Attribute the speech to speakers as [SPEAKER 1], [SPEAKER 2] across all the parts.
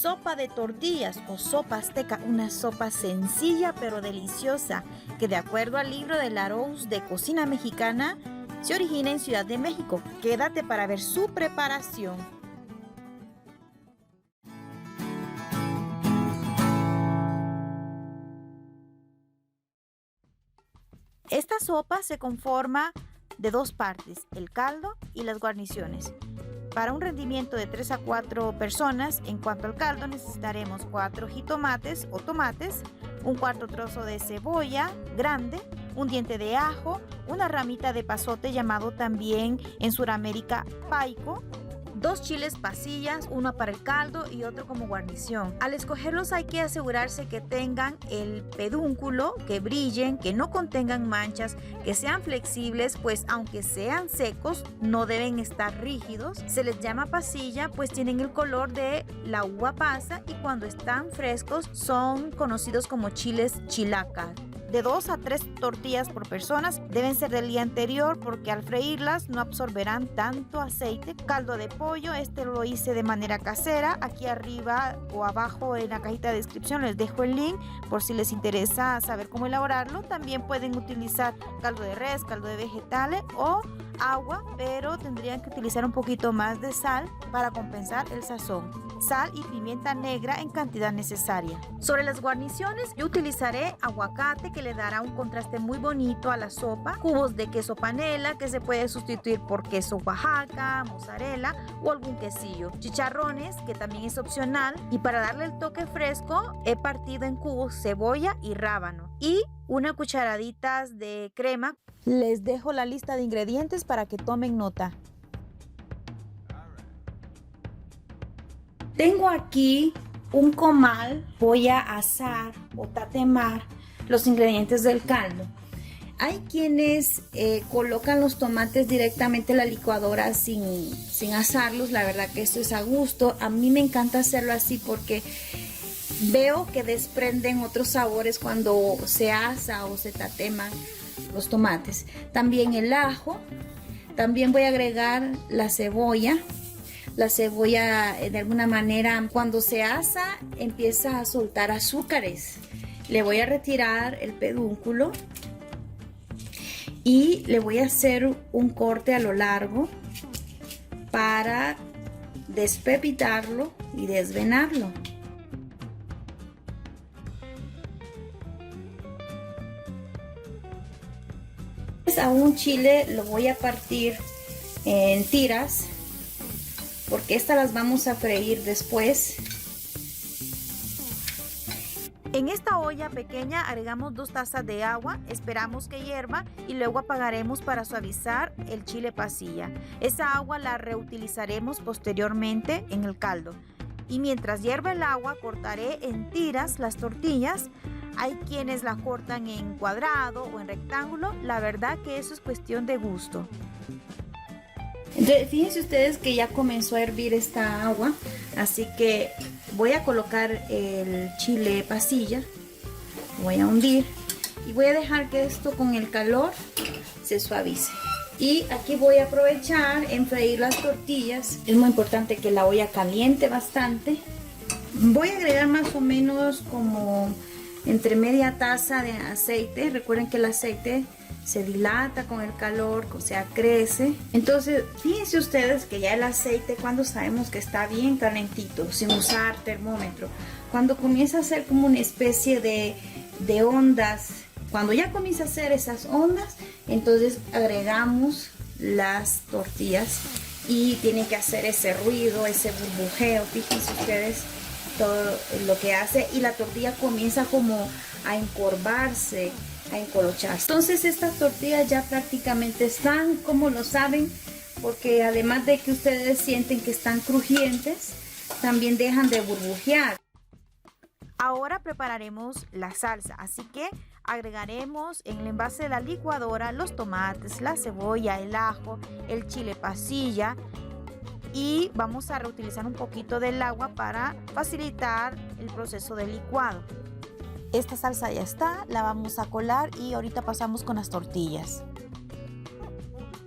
[SPEAKER 1] sopa de tortillas o sopa azteca, una sopa sencilla pero deliciosa que de acuerdo al libro de Larousse de cocina mexicana se origina en Ciudad de México. Quédate para ver su preparación. Esta sopa se conforma de dos partes, el caldo y las guarniciones. Para un rendimiento de 3 a 4 personas, en cuanto al caldo necesitaremos 4 jitomates o tomates, un cuarto trozo de cebolla grande, un diente de ajo, una ramita de epazote llamado también en Sudamérica paico, 2 chiles pasillas, uno para el caldo y otro como guarnición. Al escogerlos hay que asegurarse que tengan el pedúnculo, que brillen, que no contengan manchas, que sean flexibles, pues aunque sean secos, no deben estar rígidos. Se les llama pasilla, pues tienen el color de la uva pasa y cuando están frescos son conocidos como chiles chilaca. De 2 a 3 tortillas por personas, deben ser del día anterior porque al freírlas no absorberán tanto aceite. Caldo de pollo, este lo hice de manera casera. Aquí arriba o abajo en la cajita de descripción les dejo el link por si les interesa saber cómo elaborarlo. También pueden utilizar caldo de res, caldo de vegetales o agua, pero tendrían que utilizar un poquito más de sal para compensar el sazón. Sal y pimienta negra en cantidad necesaria. Sobre las guarniciones, yo utilizaré aguacate que le dará un contraste muy bonito a la sopa, cubos de queso panela que se puede sustituir por queso Oaxaca, mozzarella o algún quesillo, chicharrones que también es opcional y para darle el toque fresco he partido en cubos cebolla y rábano y una cucharadita de crema. Les dejo la lista de ingredientes para que tomen nota. Tengo aquí un comal, voy a asar o tatemar los ingredientes del caldo. Hay quienes colocan los tomates directamente en la licuadora sin asarlos, la verdad que esto es a gusto. A mí me encanta hacerlo así porque veo que desprenden otros sabores cuando se asa o se tateman los tomates. También el ajo, también voy a agregar la cebolla. La cebolla de alguna manera cuando se asa empieza a soltar azúcares. Le voy a retirar el pedúnculo y le voy a hacer un corte a lo largo para despepitarlo y desvenarlo. A un chile lo voy a partir en tiras porque estas las vamos a freír después. En esta olla pequeña agregamos 2 tazas de agua, esperamos que hierva y luego apagaremos para suavizar el chile pasilla. Esa agua la reutilizaremos posteriormente en el caldo. Y mientras hierve el agua cortaré en tiras las tortillas. Hay quienes la cortan en cuadrado o en rectángulo, la verdad que eso es cuestión de gusto. Entonces, fíjense ustedes que ya comenzó a hervir esta agua, así que voy a colocar el chile pasilla, voy a hundir y voy a dejar que esto con el calor se suavice. Y aquí voy a aprovechar en freír las tortillas, es muy importante que la olla caliente bastante. Voy a agregar más o menos como entre media taza de aceite. Recuerden que el aceite se dilata con el calor, o sea, crece. Entonces, fíjense ustedes que ya el aceite, cuando sabemos que está bien calentito, sin usar termómetro, cuando comienza a hacer como una especie de ondas, cuando ya comienza a hacer esas ondas, entonces agregamos las tortillas y tiene que hacer ese ruido, ese burbujeo. Fíjense ustedes todo lo que hace y la tortilla comienza como a encorvarse, a encolocharse. Entonces estas tortillas ya prácticamente están, como lo saben, porque además de que ustedes sienten que están crujientes, también dejan de burbujear. Ahora prepararemos la salsa, así que agregaremos en el envase de la licuadora los tomates, la cebolla, el ajo, el chile pasilla y vamos a reutilizar un poquito del agua para facilitar el proceso de licuado. Esta salsa ya está, la vamos a colar y ahorita pasamos con las tortillas.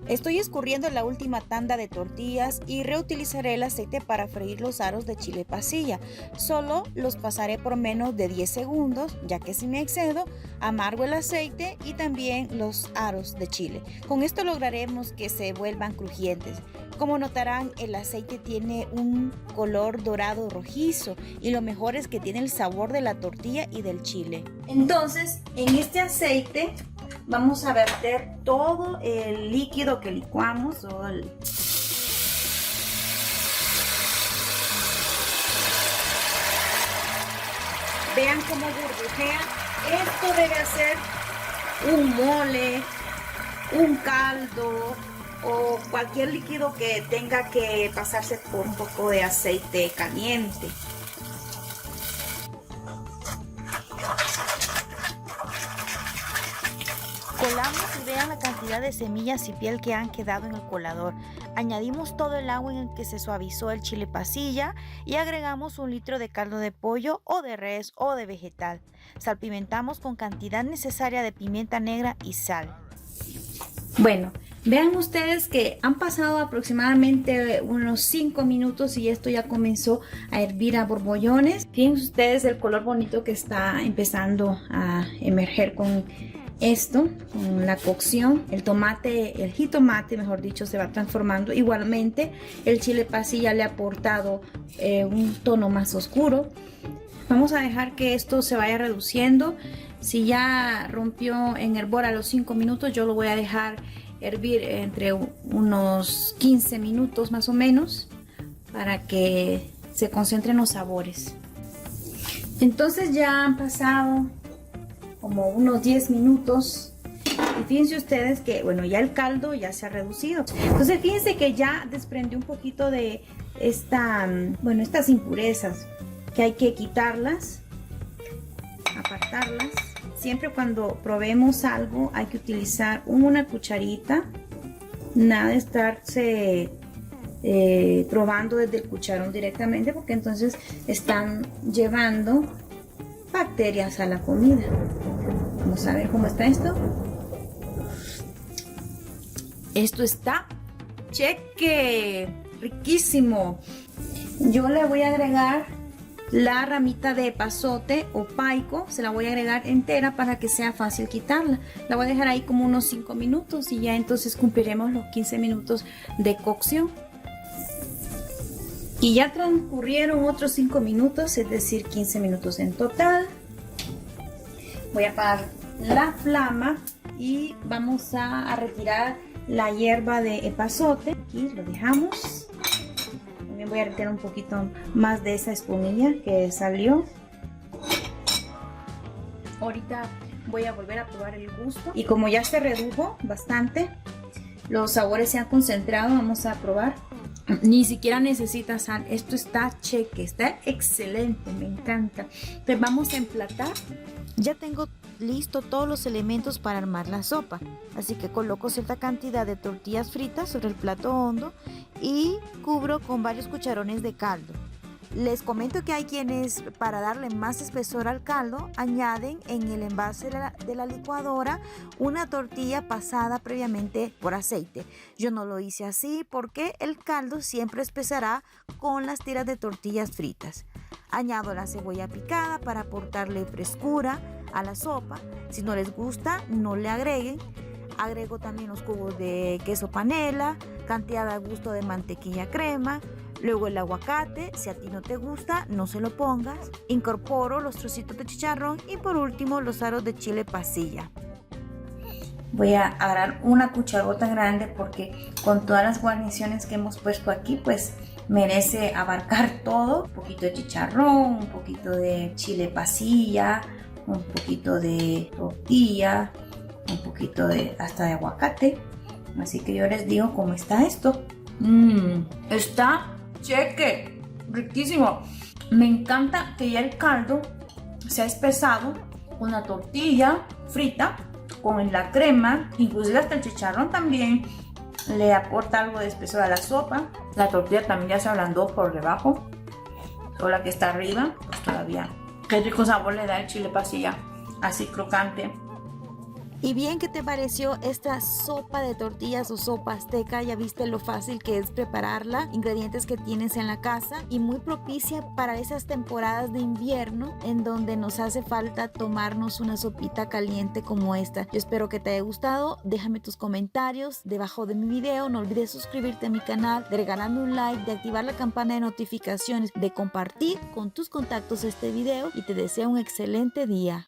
[SPEAKER 1] Estoy escurriendo la última tanda de tortillas y reutilizaré el aceite para freír los aros de chile pasilla. Solo los pasaré por menos de 10 segundos, ya que si me excedo, amargo el aceite y también los aros de chile. Con esto lograremos que se vuelvan crujientes. Como notarán, el aceite tiene un color dorado rojizo y lo mejor es que tiene el sabor de la tortilla y del chile. Entonces, en este aceite vamos a verter todo el líquido que licuamos. Vean cómo burbujea. Esto debe ser un mole, un caldo o cualquier líquido que tenga que pasarse por un poco de aceite caliente. Colamos y vean la cantidad de semillas y piel que han quedado en el colador. Añadimos todo el agua en el que se suavizó el chile pasilla y agregamos 1 litro de caldo de pollo o de res o de vegetal. Salpimentamos con cantidad necesaria de pimienta negra y sal. Bueno, vean ustedes que han pasado aproximadamente unos 5 minutos y esto ya comenzó a hervir a borbollones. Fíjense ustedes el color bonito que está empezando a emerger con esto, con la cocción. El tomate, el jitomate mejor dicho, se va transformando. Igualmente el chile pasilla le ha aportado un tono más oscuro. Vamos a dejar que esto se vaya reduciendo. Si ya rompió en hervor a los 5 minutos, yo lo voy a dejar hervir entre unos 15 minutos más o menos para que se concentren los sabores. Entonces ya han pasado como unos 10 minutos y fíjense ustedes que bueno, ya el caldo ya se ha reducido. Entonces fíjense que ya desprendió un poquito de estas impurezas que hay que quitarlas, apartarlas. Siempre cuando probemos algo hay que utilizar una cucharita, nada de estarse probando desde el cucharón directamente, porque entonces están llevando bacterias a la comida. Vamos a ver cómo está esto. Esto está cheque, riquísimo. Yo le voy a agregar la ramita de epazote o paico, se la voy a agregar entera para que sea fácil quitarla. La voy a dejar ahí como unos 5 minutos y ya entonces cumpliremos los 15 minutos de cocción. Y ya transcurrieron otros 5 minutos, es decir 15 minutos en total. Voy a apagar la flama y vamos a retirar la hierba de epazote. Aquí lo dejamos. También voy a retirar un poquito más de esa espumilla que salió. Ahorita voy a volver a probar el gusto. Y como ya se redujo bastante, los sabores se han concentrado, vamos a probar. Ni siquiera necesita sal, esto está cheque, está excelente, me encanta. Pues vamos a emplatar. Ya tengo listo todos los elementos para armar la sopa, así que coloco cierta cantidad de tortillas fritas sobre el plato hondo y cubro con varios cucharones de caldo. Les comento que hay quienes, para darle más espesor al caldo, añaden en el envase de la licuadora una tortilla pasada previamente por aceite. Yo no lo hice así porque el caldo siempre espesará con las tiras de tortillas fritas. Añado la cebolla picada para aportarle frescura a la sopa. Si no les gusta, no le agreguen. Agrego también los cubos de queso panela, cantidad a gusto de mantequilla crema. Luego el aguacate, si a ti no te gusta, no se lo pongas. Incorporo los trocitos de chicharrón y por último los aros de chile pasilla. Voy a agarrar una cucharota grande porque con todas las guarniciones que hemos puesto aquí, pues merece abarcar todo. Un poquito de chicharrón, un poquito de chile pasilla, un poquito de tortilla, un poquito hasta de aguacate. Así que yo les digo cómo está esto. Está cheque, riquísimo. Me encanta que ya el caldo se ha espesado con la tortilla frita, con la crema, inclusive hasta el chicharrón también le aporta algo de espesor a la sopa. La tortilla también ya se ablandó por debajo, solo la que está arriba pues todavía. Qué rico sabor le da el chile pasilla, así crocante. Y bien, ¿qué te pareció esta sopa de tortillas o sopa azteca? Ya viste lo fácil que es prepararla, ingredientes que tienes en la casa y muy propicia para esas temporadas de invierno en donde nos hace falta tomarnos una sopita caliente como esta. Yo espero que te haya gustado, déjame tus comentarios debajo de mi video, no olvides suscribirte a mi canal, de regalarme un like, de activar la campana de notificaciones, de compartir con tus contactos este video y te deseo un excelente día.